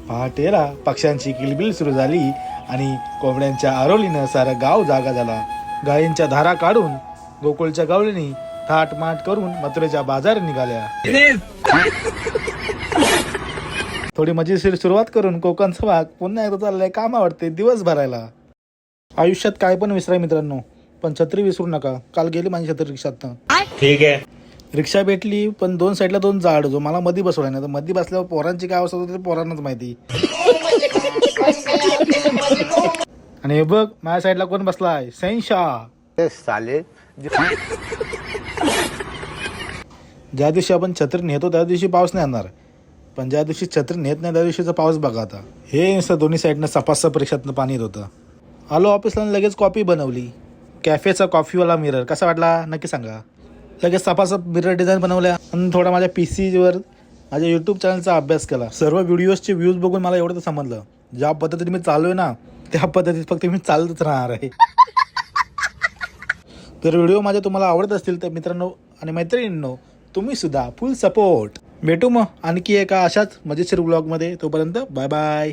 पहाटेला पक्ष्यांची किलबिल सुरू झाली आणि कोंबड्यांच्या आरोलीनं सारं गाव जागा झाला. गायींच्या धारा काढून गोकुळच्या गवळणी थाटमाट करून मथुरेच्या बाजार निघाल्या. थोडी मजेशीर सुरुवात करून कोकणचा भाग पुन्हा एकदा चाललाय कामावरती दिवस भरायला. आयुष्यात काय पण विसरा मित्रांनो, पण छत्री विसरू नका. काल गेली माझी छत्री रिक्षातनं. ठीक आहे, रिक्षा भेटली पण दोन साईडला दोन झाड जो मला मध्ये बसवला नाही. तर मध्ये बसल्यावर पोरांची काय अवस्था होती ते पोरांनाच माहिती. आणि हे बघ माझ्या साईडला कोण बसलाय, शहनशाह साले. ज्या दिवशी आपण छत्री नेतो त्या दिवशी पाऊस नाही येणार, पण ज्या दिवशी छत्री नेत नाही त्या दिवशीचा पाऊस बघा आता. हे नुसतं दोन्ही साईडनं सपासप रिक्षातनं पाणी येत होतं. आलो ऑफिसला लगेच कॉफी बनवली. कॅफेचा कॉफीवाला मिरर कसा वाटला नक्की सांगा. लगेच सपासप मिरर डिझाईन बनवल्या आणि थोडा माझ्या PC वर माझ्या यूट्यूब चॅनलचा अभ्यास केला. सर्व व्हिडिओजचे व्ह्यूज बघून मला एवढं तर समजलं, ज्या पद्धतीने मी चालू आहे ना त्या पद्धतीत फक्त मी चालतच राहणार आहे. तर व्हिडिओ माझे तुम्हाला आवडत असतील तर मित्रांनो आणि मैत्रिणींनो तुम्ही सुद्धा फुल सपोर्ट. भेटू मग आणखी एका अशाच मजेशीर ब्लॉगमध्ये. तोपर्यंत बाय बाय.